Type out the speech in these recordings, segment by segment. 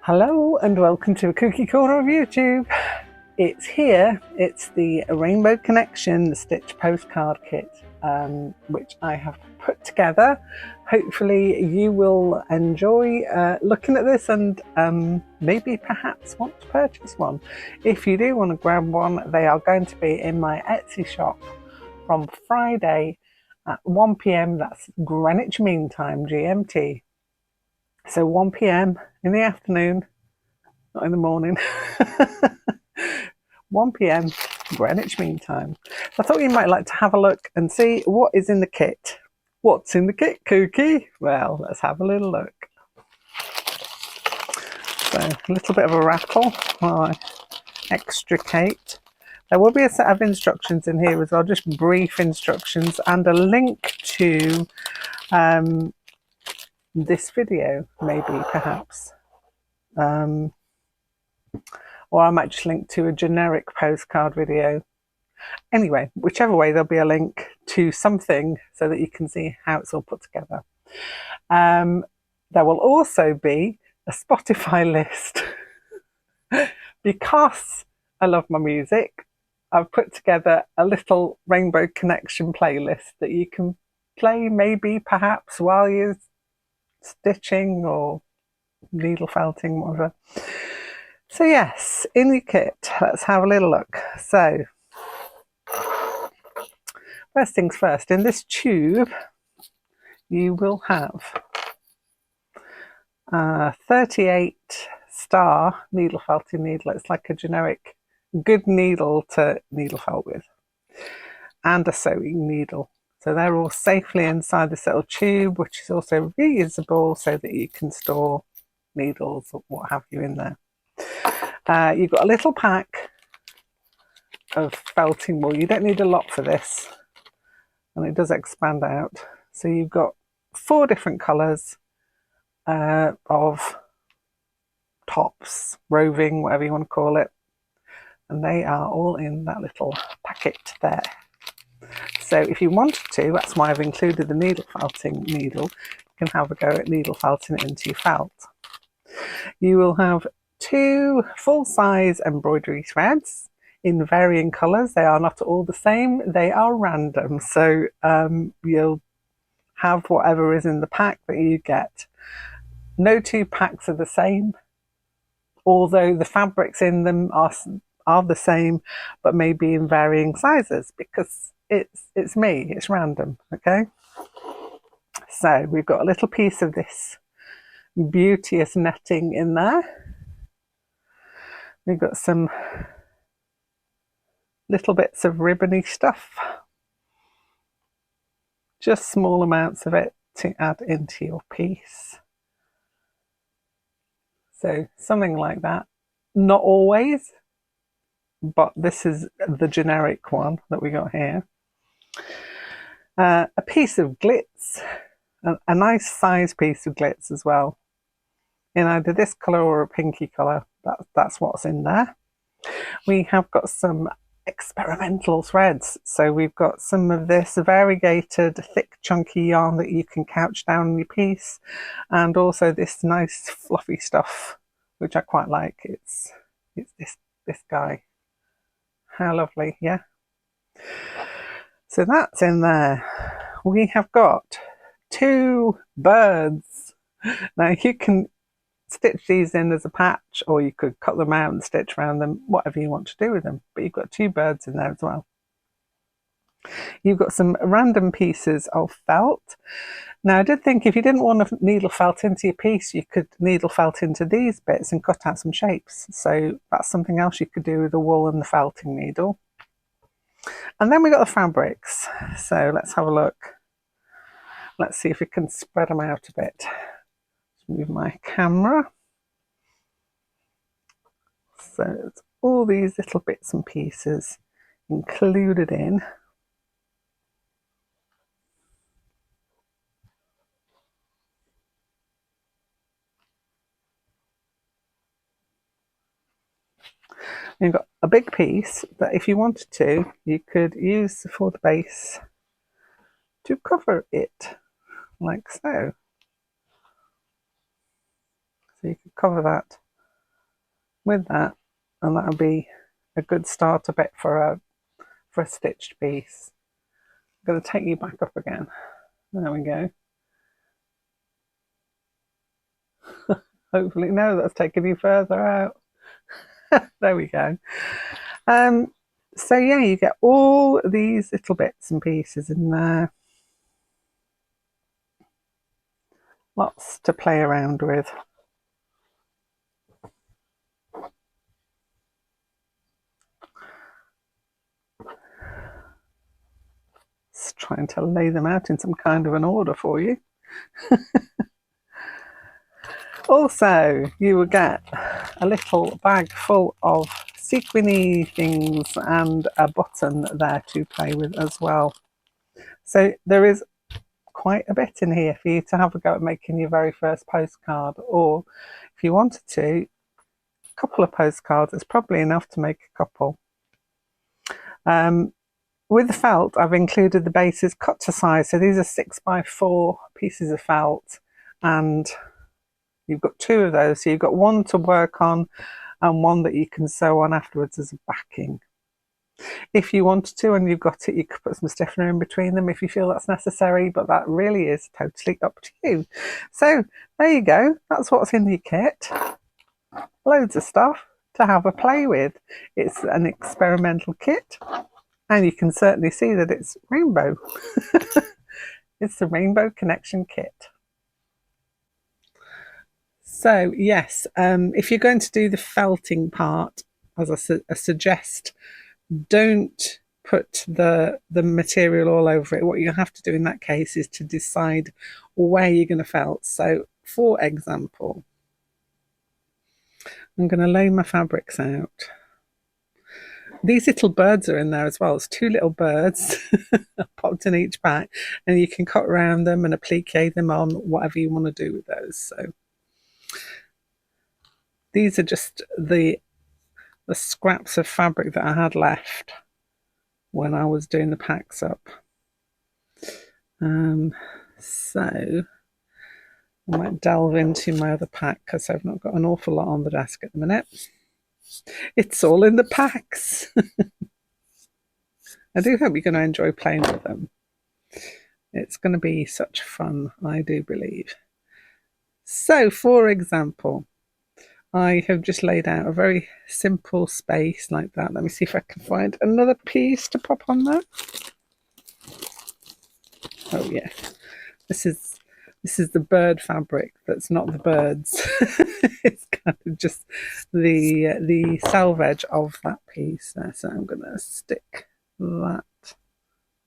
Hello and welcome to a Kooky Corner of YouTube. It's here, it's the Rainbow Connection Stitch Postcard Kit, which I have put together. Hopefully you will enjoy looking at this and maybe perhaps want to purchase one. If you do want to grab one, they are going to be in my Etsy shop from Friday at 1 p.m. That's Greenwich Mean Time, GMT. So 1 p.m. in the afternoon, not in the morning, 1 p.m. Greenwich Mean Time. I thought you might like to have a look and see what is in the kit. What's in the kit, Kooky? Well, let's have a little look. So a little bit of a rattle while I extricate. There will be a set of instructions in here as well, just brief instructions and a link to this video, maybe, perhaps. Or I might just link to a generic postcard video. Anyway, whichever way, there'll be a link to something so that you can see how it's all put together. There will also be a Spotify list. Because I love my music, I've put together a little Rainbow Connection playlist that you can play maybe perhaps while you're stitching or needle felting, whatever. So yes, in your kit, let's have a little look. So first things first, in this tube you will have a 38 star needle felting needle. It's like a generic good needle to needle felt with, and a sewing needle. So they're all safely inside this little tube, which is also reusable so that you can store needles or what have you in there. You've got a little pack of felting wool. You don't need a lot for this, and it does expand out. So you've got 4 different colours of tops, roving, whatever you want to call it, and they are all in that little packet there. So if you wanted to, that's why I've included the needle felting needle. You can have a go at needle felting it into your felt. You will have 2 full-size embroidery threads in varying colours. They are not all the same, they are random, so you'll have whatever is in the pack that you get. No 2 packs are the same, although the fabrics in them are the same, but maybe in varying sizes, because it's me, it's random, okay? So we've got a little piece of this beauteous netting in there. We've got some little bits of ribbony stuff, just small amounts of it to add into your piece. So something like that. Not always, but this is the generic one that we got here. A piece of glitz, a nice size piece of glitz as well, in either this colour or a pinky colour. That's what's in there. We have got some experimental threads. So we've got some of this variegated, thick, chunky yarn that you can couch down in your piece, and also this nice fluffy stuff, which I quite like. It's this guy. How lovely, yeah? So that's in there. We have got 2 birds. Now you can stitch these in as a patch, or you could cut them out and stitch around them, whatever you want to do with them. But you've got 2 birds in there as well. You've got some random pieces of felt. Now I did think if you didn't want to needle felt into your piece, you could needle felt into these bits and cut out some shapes. So that's something else you could do with the wool and the felting needle. And then we got the fabrics. So let's have a look. Let's see if we can spread them out a bit. Move my camera. So it's all these little bits and pieces included in. You've got a big piece that if you wanted to, you could use for the base to cover it, like so. So you could cover that with that, and that'll be a good starter bit for a stitched piece. I'm going to take you back up again. There we go. Hopefully, no, that's taking you further out. There we go. So yeah, you get all these little bits and pieces in there. Lots to play around with. Just trying to lay them out in some kind of an order for you. Also, you will get a little bag full of sequiny things and a button there to play with as well. So there is quite a bit in here for you to have a go at making your very first postcard, or if you wanted to, a couple of postcards. It's probably enough to make a couple. With the felt, I've included the bases cut to size. So these are 6x4 pieces of felt, and you've got two of those. So you've got one to work on and one that you can sew on afterwards as a backing. If you wanted to and you've got it, you could put some stiffener in between them if you feel that's necessary, but that really is totally up to you. So there you go. That's what's in your kit. Loads of stuff to have a play with. It's an experimental kit, and you can certainly see that it's rainbow. It's the Rainbow Connection kit. So yes, if you're going to do the felting part, as I suggest, don't put the material all over it. What you have to do in that case is to decide where you're going to felt. So for example, I'm going to lay my fabrics out. These little birds are in there as well. It's two little birds popped in each pack, and you can cut around them and applique them on, whatever you want to do with those. So these are just the scraps of fabric that I had left when I was doing the packs up. So I might delve into my other pack because I've not got an awful lot on the desk at the minute. It's all in the packs. I do hope you're going to enjoy playing with them. It's going to be such fun, I do believe. So, for example, I have just laid out a very simple space like that. Let me see if I can find another piece to pop on there. Oh yeah, this is the bird fabric that's not the birds. It's kind of just the selvage of that piece there. So I'm going to stick that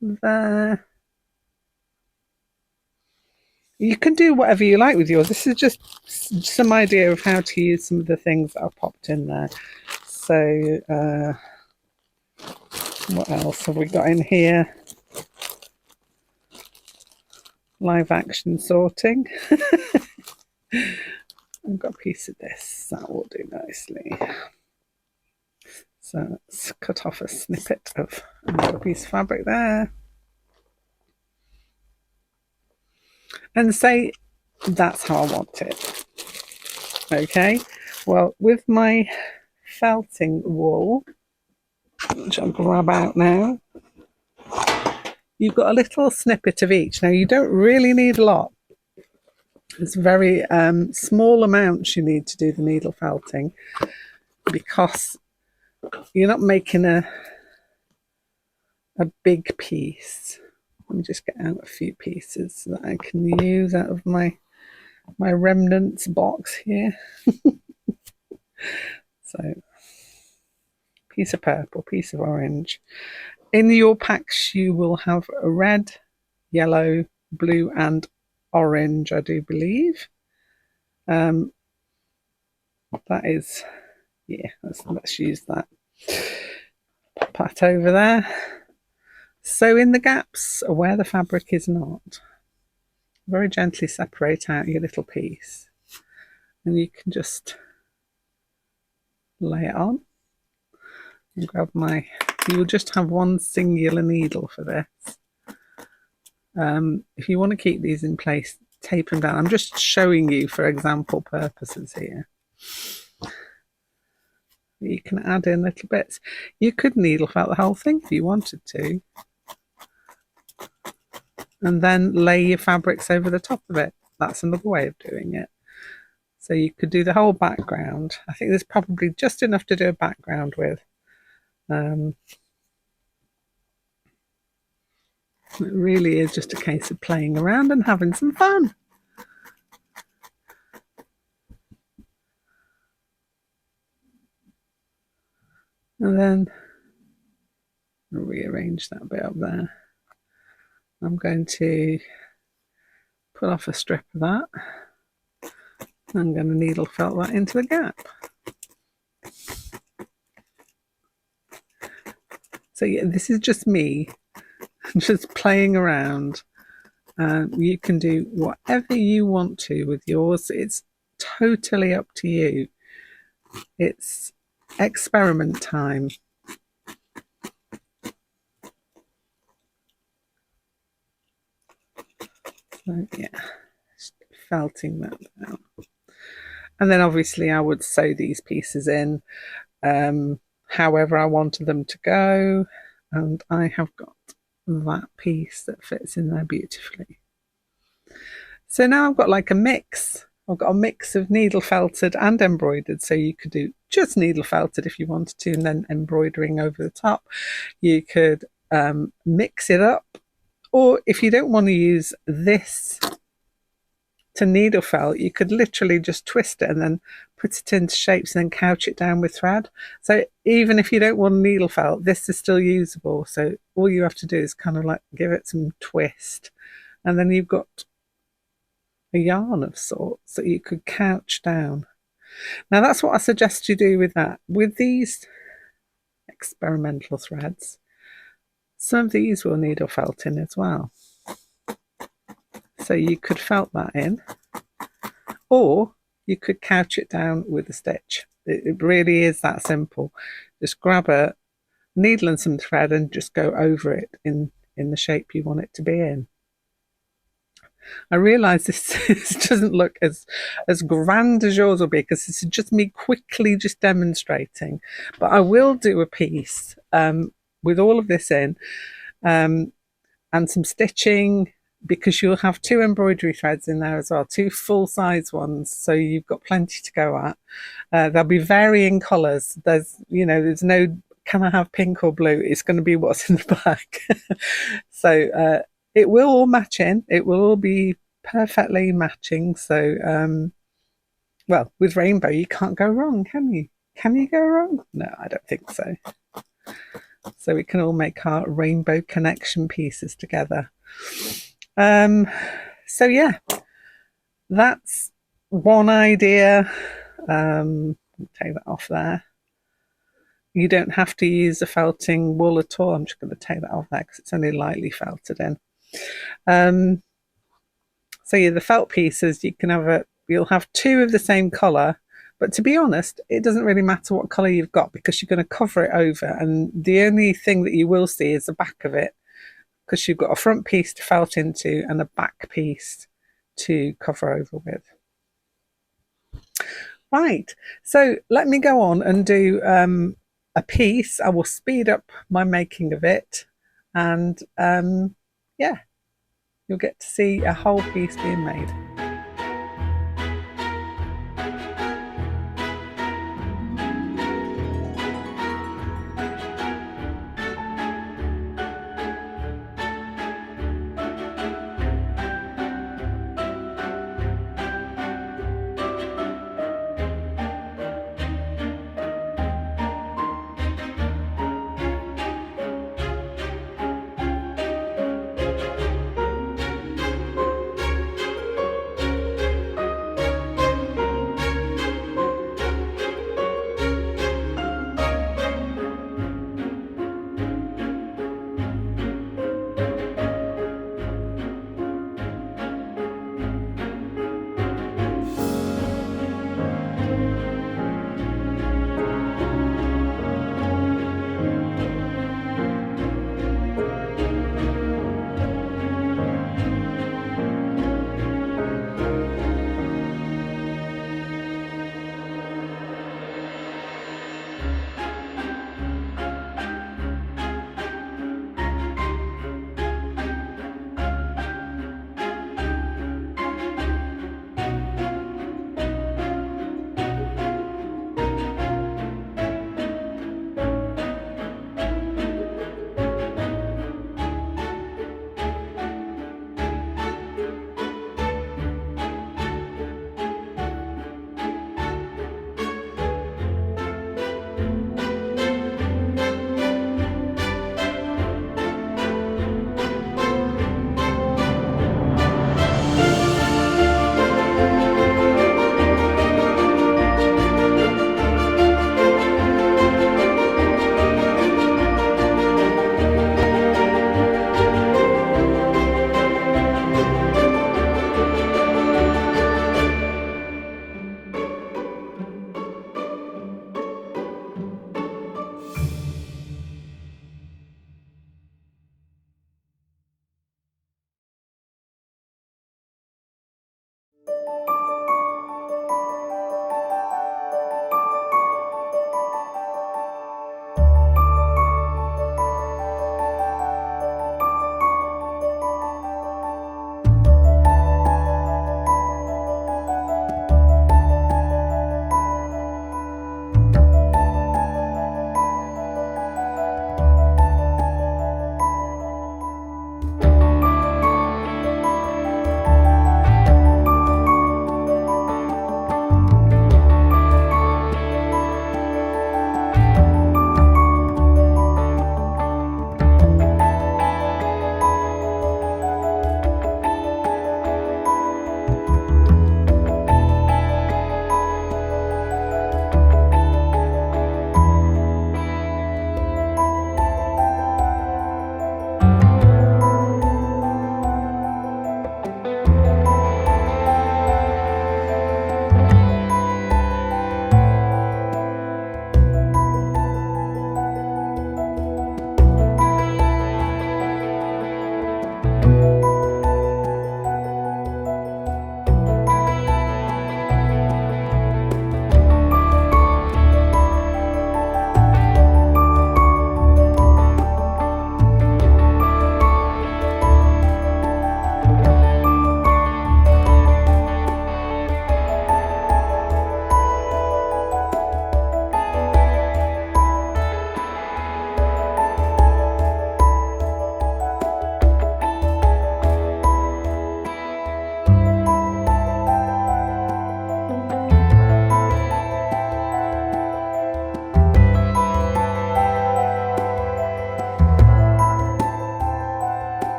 there. You can do whatever you like with yours. This is just some idea of how to use some of the things that I've popped in there. So what else have we got in here? Live action sorting. I've got a piece of this. That will do nicely. So let's cut off a snippet of another piece of fabric there. And say that's how I want it. Okay, well, with my felting wool, which I'll grab out now, you've got a little snippet of each. Now, you don't really need a lot. It's very small amounts you need to do the needle felting, because you're not making a big piece. Let me just get out a few pieces that I can use out of my remnants box here. So, piece of purple, piece of orange. In your packs, you will have a red, yellow, blue, and orange, I do believe. That is, yeah, let's use that. Pop that over there. Sew in the gaps where the fabric is not. Very gently separate out your little piece, and you can just lay it on and grab you'll just have one singular needle for this. If you want to keep these in place, tape them down. I'm just showing you for example purposes here. You can add in little bits. You could needle felt the whole thing if you wanted to, and then lay your fabrics over the top of it. That's another way of doing it. So you could do the whole background. I think there's probably just enough to do a background with. It really is just a case of playing around and having some fun. And then I'll rearrange that bit up there. I'm going to put off a strip of that. I'm going to needle felt that into the gap. So yeah, this is just me, just playing around. You can do whatever you want to with yours. It's totally up to you. It's experiment time. So yeah, just felting that down. And then obviously I would sew these pieces in however I wanted them to go. And I have got that piece that fits in there beautifully. So now I've got like a mix. I've got a mix of needle felted and embroidered. So you could do just needle felted if you wanted to, and then embroidering over the top. You could mix it up. Or if you don't want to use this to needle felt, you could literally just twist it and then put it into shapes and then couch it down with thread. So even if you don't want needle felt, this is still usable. So all you have to do is kind of like give it some twist, and then you've got a yarn of sorts that you could couch down. Now that's what I suggest you do with that. With these experimental threads, some of these will needle felt in as well. So you could felt that in, or you could couch it down with a stitch. It really is that simple. Just grab a needle and some thread and just go over it in the shape you want it to be in. I realise this doesn't look as grand as yours will be, because this is just me quickly just demonstrating. But I will do a piece with all of this in and some stitching, because you'll have 2 embroidery threads in there as well, 2 full-size ones, so you've got plenty to go at. There'll be varying colours. There's no can I have pink or blue? It's going to be what's in the back. So it will all match in. It will all be perfectly matching. So, well, with rainbow, you can't go wrong, can you? Can you go wrong? No, I don't think so. So we can all make our rainbow connection pieces together. So yeah, that's one idea. Take that off there. You don't have to use a felting wool at all. I'm just going to take that off there because it's only lightly felted in. So yeah, the felt pieces, you'll have 2 of the same colour, but to be honest, it doesn't really matter what colour you've got, because you're going to cover it over, and the only thing that you will see is the back of it, because you've got a front piece to felt into and a back piece to cover over with. Right, so let me go on and do a piece. I will speed up my making of it, and yeah, you'll get to see a whole piece being made.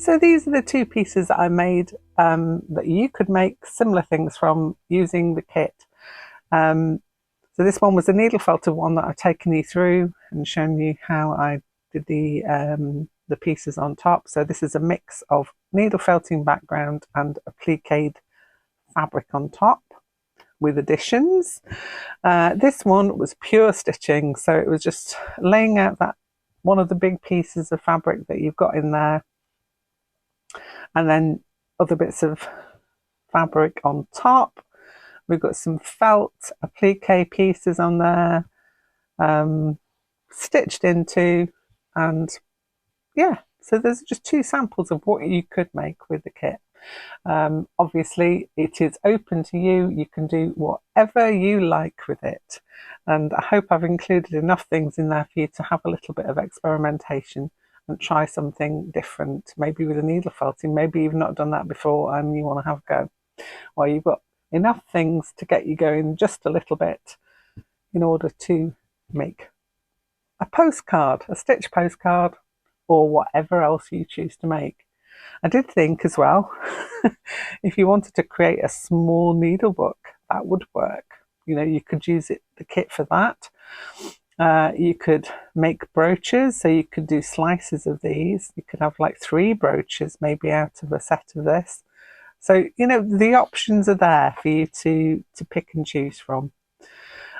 So these are the two pieces that I made that you could make similar things from using the kit. So this one was a needle felted one that I've taken you through and shown you how I did the pieces on top. So this is a mix of needle felting background and appliqued fabric on top with additions. This one was pure stitching, so it was just laying out that one of the big pieces of fabric that you've got in there, and then other bits of fabric on top. We've got some felt applique pieces on there, stitched into, and yeah, so there's just two samples of what you could make with the kit. Obviously, it is open to you. You can do whatever you like with it. And I hope I've included enough things in there for you to have a little bit of experimentation and try something different, maybe with a needle felting. Maybe you've not done that before and you want to have a go. Well, you've got enough things to get you going just a little bit in order to make a postcard, a stitch postcard, or whatever else you choose to make. I did think as well, if you wanted to create a small needle book, that would work. You know, you could use the kit for that. You could make brooches, so you could do slices of these. You could have like 3 brooches maybe out of a set of this. So, you know, the options are there for you to pick and choose from.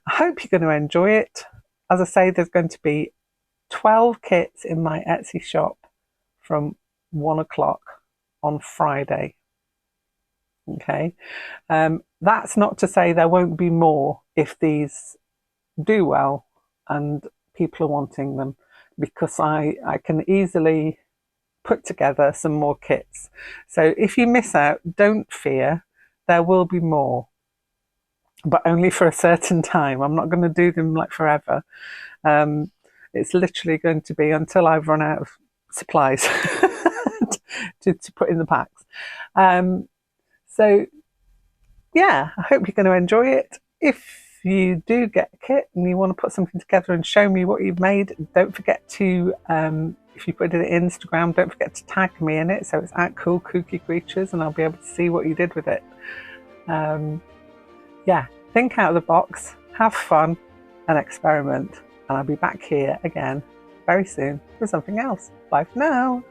I hope you're going to enjoy it. As I say, there's going to be 12 kits in my Etsy shop from 1 o'clock on Friday. Okay, that's not to say there won't be more if these do well and people are wanting them, because I can easily put together some more kits. So if you miss out, don't fear, there will be more, but only for a certain time. I'm not going to do them like forever. It's literally going to be until I've run out of supplies to put in the packs. So yeah, I hope you're going to enjoy it. If you do get a kit and you want to put something together and show me what you've made, don't forget to, if you put it in Instagram, don't forget to tag me in it. So it's at Cool Kooky Creatures, and I'll be able to see what you did with it. Yeah, think out of the box, have fun and experiment. And I'll be back here again very soon with something else. Bye for now.